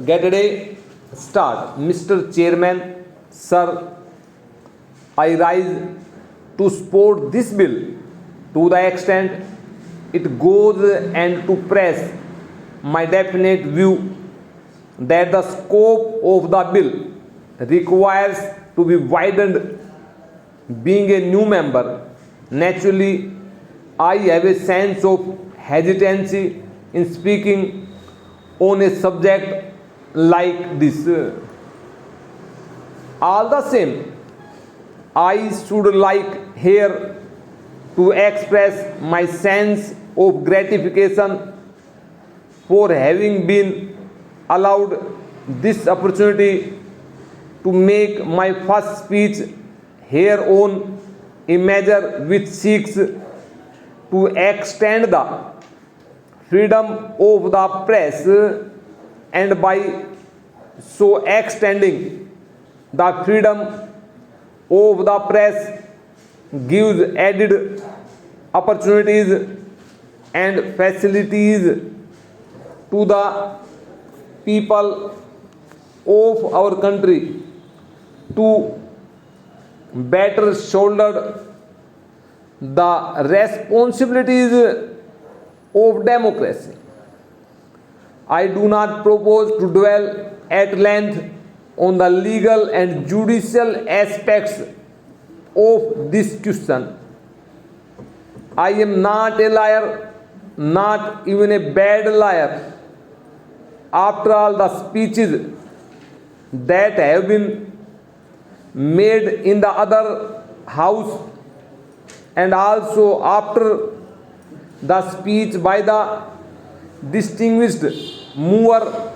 Get a day start. Mr. Chairman, sir, I rise to support this bill to the extent it goes and to press my definite view that the scope of the bill requires to be widened. Being a new member, naturally, I have a sense of hesitancy in speaking on a subject like this. All the same, I should like here to express my sense of gratification for having been allowed this opportunity to make my first speech here on a measure which seeks to extend the freedom of the press and by so extending the freedom of the press gives added opportunities and facilities to the people of our country to better shoulder the responsibilities of democracy. I do not propose to dwell at length on the legal and judicial aspects of this question. I am not a liar, not even a bad liar. After all the speeches that have been made in the other house and also after the speech by the distinguished mover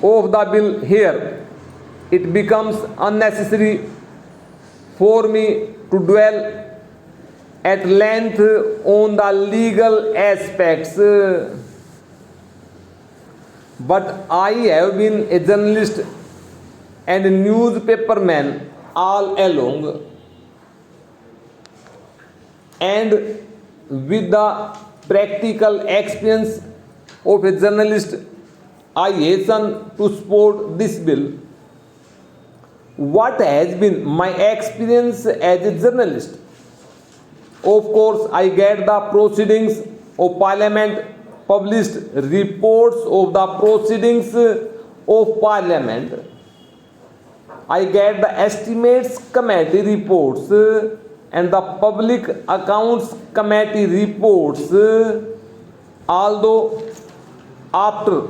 of the bill here, it becomes unnecessary for me to dwell at length on the legal aspects. But I have been a journalist and a newspaperman all along, and with the practical experience of a journalist, I hasten to support this bill. What has been my experience as a journalist? Of course, I get the proceedings of Parliament, published reports of the proceedings of Parliament. I get the estimates committee reports and the public accounts committee reports. Although after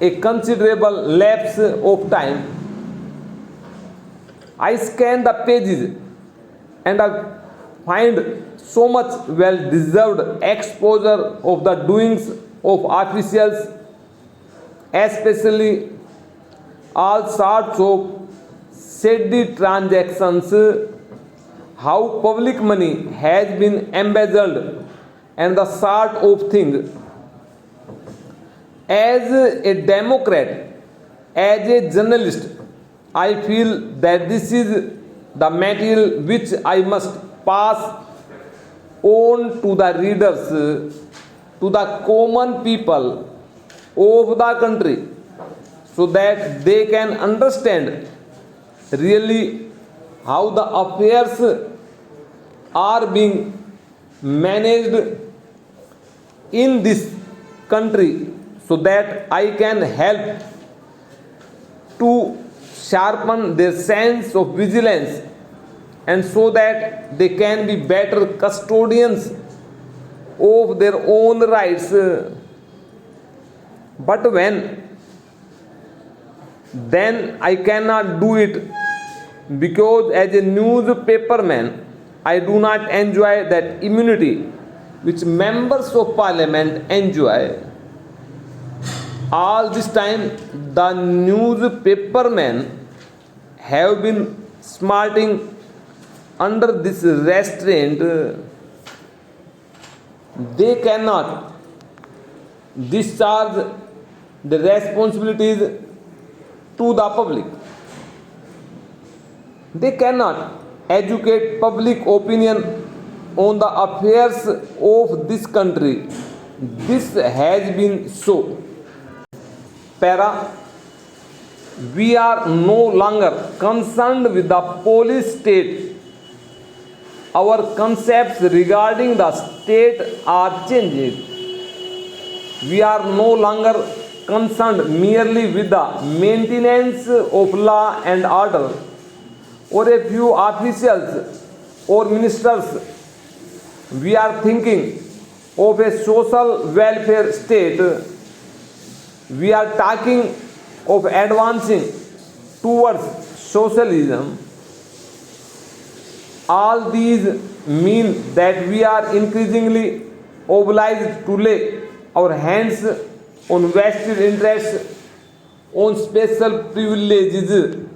a considerable lapse of time, I scan the pages and I find so much well-deserved exposure of the doings of officials, especially all sorts of shady transactions, how public money has been embezzled, and the sort of thing. As a Democrat, as a journalist, I feel that this is the material which I must pass on to the readers, to the common people of the country, so that they can understand really how the affairs are being managed in this country, so that I can help to sharpen their sense of vigilance, and so that they can be better custodians of their own rights. But then I cannot do it, because as a newspaperman I do not enjoy that immunity which members of Parliament enjoy. All this time the newspapermen have been smarting under this restraint. They cannot discharge the responsibilities to the public. They cannot educate public opinion on the affairs of this country. This has been so. Para We are no longer concerned with the police state. Our concepts regarding the state are changing. We are no longer concerned merely with the maintenance of law and order or a few officials or ministers. We are thinking of a social welfare state. We are talking of advancing towards socialism. All these mean that we are increasingly obliged to lay our hands on vested interests, on special privileges.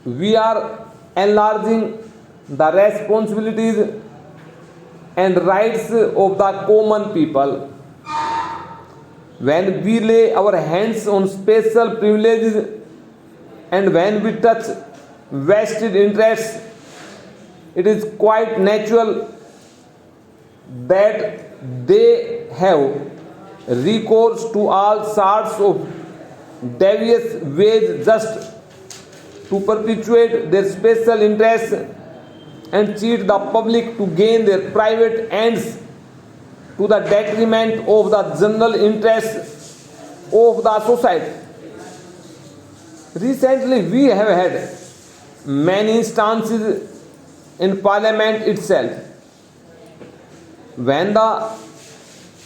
We are enlarging the responsibilities and rights of the common people. When we lay our hands on special privileges and when we touch vested interests, it is quite natural that they have recourse to all sorts of devious ways just to perpetuate their special interests and cheat the public to gain their private ends to the detriment of the general interests of the society. Recently, we have had many instances in Parliament itself when the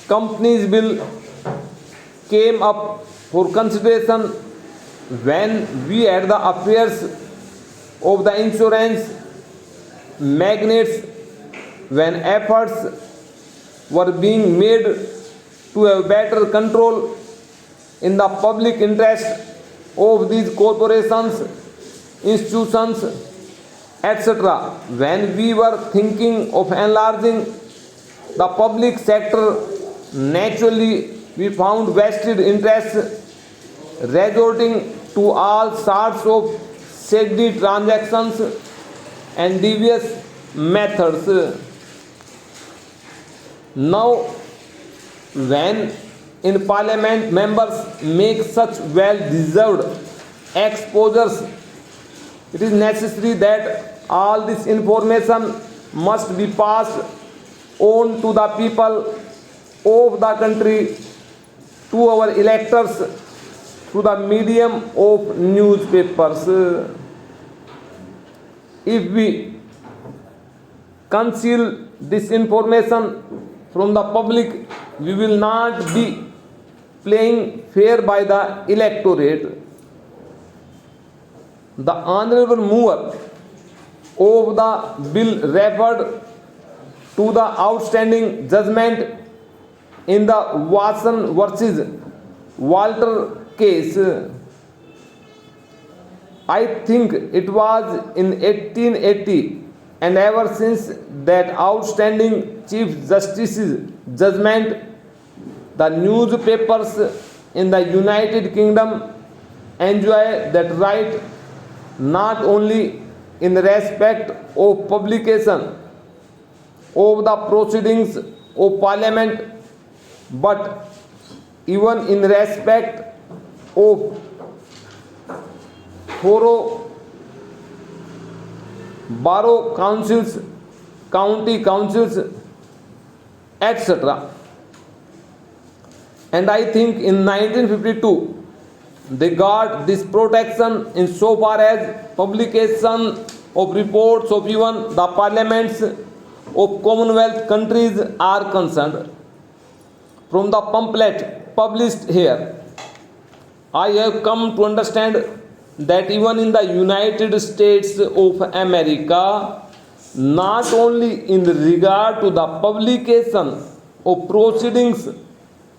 Companies Bill came up for consideration, when we had the affairs of the insurance magnates, when efforts were being made to have better control in the public interest of these corporations, institutions, etc. When we were thinking of enlarging the public sector, naturally we found vested interests resorting to all sorts of shady transactions and devious methods. Now, when in Parliament members make such well-deserved exposures, it is necessary that all this information must be passed on to the people of the country, to our electors, through the medium of newspapers. If we conceal this information from the public, we will not be playing fair by the electorate. The honorable mover of the bill referred to the outstanding judgment in the Watson versus Walter case. I think it was in 1880, and ever since that outstanding Chief Justice's judgment, the newspapers in the United Kingdom enjoy that right not only in respect of publication of the proceedings of Parliament, but even in respect of thorough borough councils, county councils, etc. And I think in 1952 they got this protection in so far as publication of reports of even the parliaments of Commonwealth countries are concerned. From the pamphlet published here, I have come to understand that even in the United States of America, not only in regard to the publication of proceedings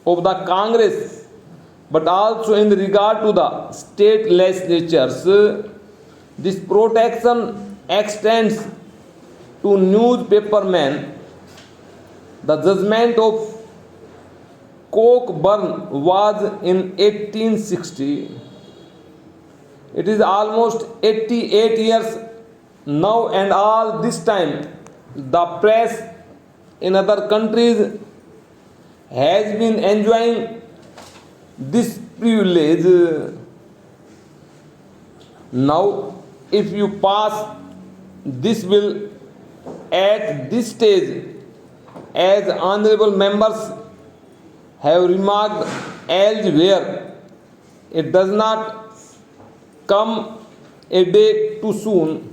of the Congress, but also in regard to the state legislatures, this protection extends to newspapermen. The judgment of Cockburn was in 1860. It is almost 88 years now, and all this time the press in other countries has been enjoying this privilege. Now, if you pass this bill at this stage, as honorable members have remarked elsewhere, it does not come a day too soon.